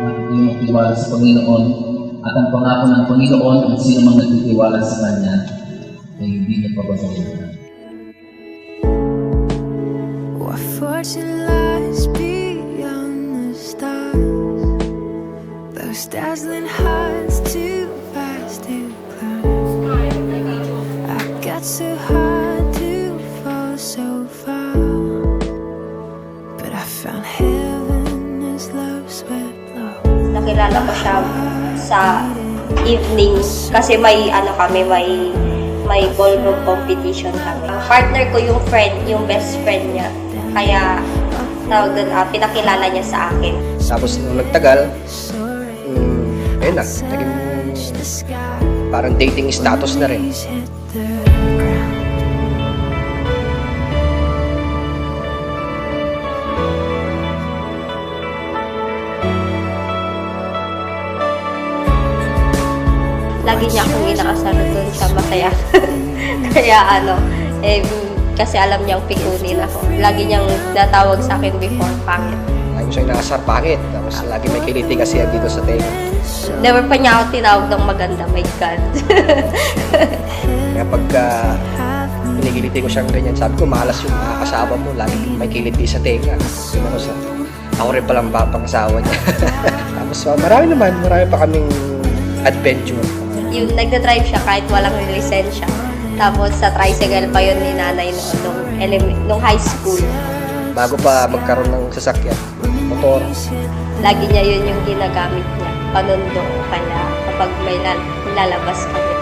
yung magtiwala sa Panginoon at ang pangako ng Panginoon ang sino mang nagtitiwala sa Kanya ay hindi niya pababayaan. What fortune lies beyond the stars, those dazzling heights too fast to climb. I got so high to fall so far, but I found heaven as love swept low. Nakilala ko siya sa evening kasi may ballroom competition kami. Ang partner ko yung best friend niya. Kaya tawag doon, pinakilala niya sa akin. Tapos nung nagtagal, ayun na, naging parang dating status na rin. Lagi niya akong inakasal doon siya masaya. Kaya kasi alam niyang pikunin ako. Lagi niyang natawag sa akin before, pangit. Lagi mo siyang nakasar, pangit. Tapos lagi may kiliti kasi dito sa tenga. Never pa niya ako tinawag ng maganda, my God. Kaya pagka pinigiliti ko siyang ganyan, sabi ko, malas yung makakasama mo. Lagi may kiliti sa tenga. Ako rin palang pangasawa niya. Tapos marami pa kaming adventure. Yung nagda-drive siya kahit walang lisensya. Tapos sa tricycle pa yun ni nanay nung high school. Bago pa magkaroon ng sasakyan, motor. Lagi niya yun yung ginagamit niya. Panundo kaya kapag may lalabas kami.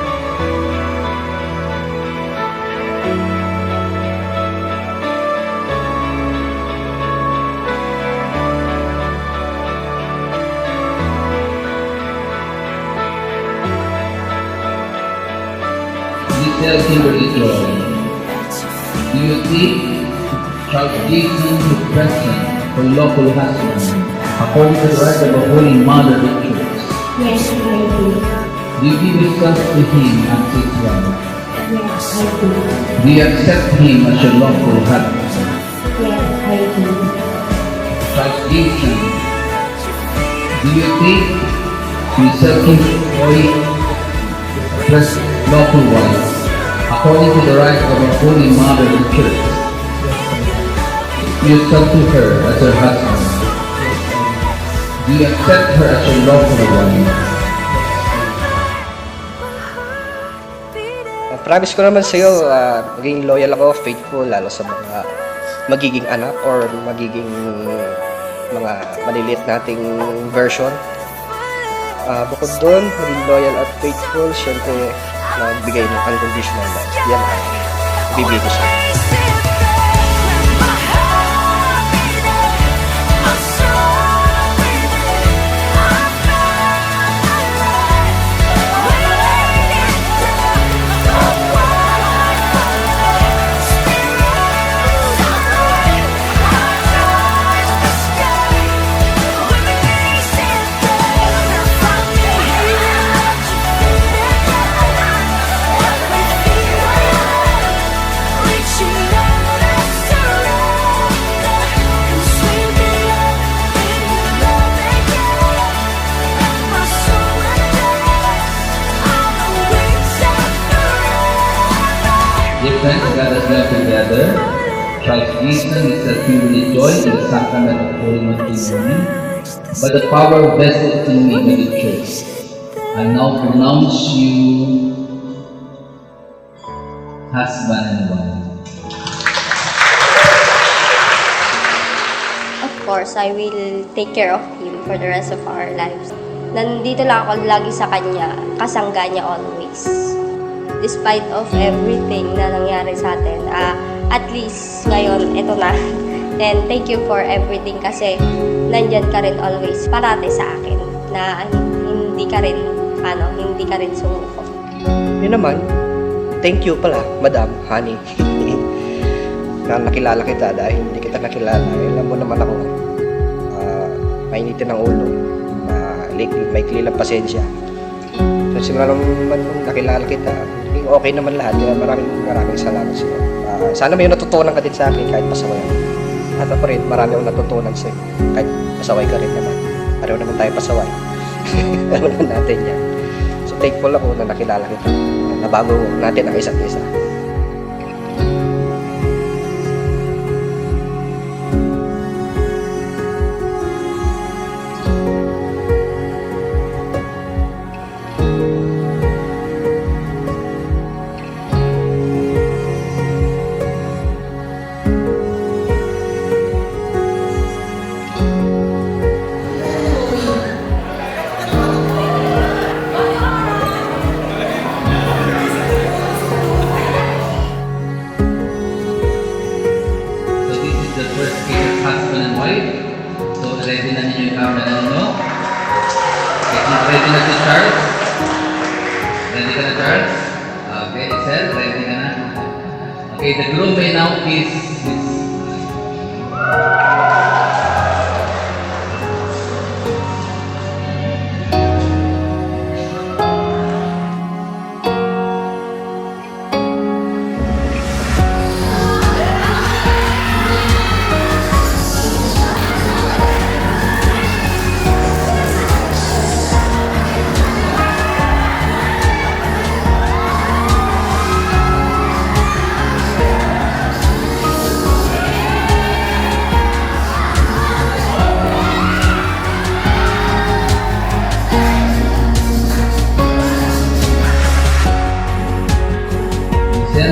Tell Kimberly Joy, do you think Charles Jason is present for lawful husband according to the right of a holy mother of the church? Yes, I do. Do you give yourself to him as his wife? Yes, I do. Do you accept him as your lawful husband? Yes, I do. Charles Jason, do you think Tell Kimberly Joy is lawful wife according to the right of a holy mother of the church? Do you come to her as her husband? Do you accept her as your lawful wife? Promise ko naman sa'yo, maging loyal ako, faithful, lalo sa mga magiging anak or magiging mga maliliit nating version. Bukod doon, maging loyal at faithful, syempre, magbigay ng unconditional love. Yan ang bibigay ko sa'yo. Dear friends, God has left together. Christ Jesus is that Kimberly Joy in the sacrament of Holy Matrimony by the power vested in me by the Church. I now pronounce you husband and wife. Of course, I will take care of him for the rest of our lives. Nandito lang ako lagi sa kanya, kasangga niya always. Despite of everything na nangyari sa atin, at least ngayon, ito na. And thank you for everything kasi nandyan ka rin always parati sa akin na hindi ka rin sumuko. Yun naman, thank you pala, Madam, Honey. Na nakilala kita dahil hindi kita nakilala. Alam mo naman ako, mainitin ng ulo, may kilang pasensya. So, simula naman nung nakilala kita, okay naman lahat. Maraming salamat sa iyo. Sana may natutunan ka din sa akin kahit pasaway ako. At ako rin, marami akong natutunan sa iyo kahit pasaway ka rin naman. Pareho naman tayo pasaway. Alam naman natin yan. So thankful ako na nakilala kita. Nabago natin ang isa't isa. So this is the first case of husband and wife. So ready na ninyo yung camera na ninyo. Ready na si Charles? Ready ka na, Charles? Okay, Excel, ready ka na? Okay, the groom may now kiss his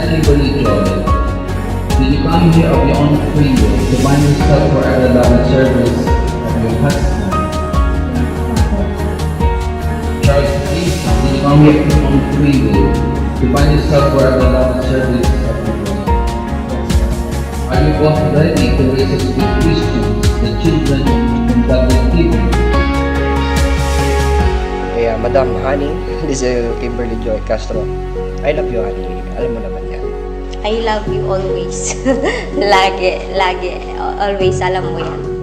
Kimberly Joy. Did you come here of your own free will to bind yourself forever love and service of your husband? Charles, please, did you come here of your own free will to bind yourself forever love and service of your wife? Are you both ready to raise as good Christians, the children whom God will give you? Kaya Madam Honey, this is Kimberly Joy Castro. I love you, honey. Alam mo naman yan. I love you always. Lagi, always, alam mo yan.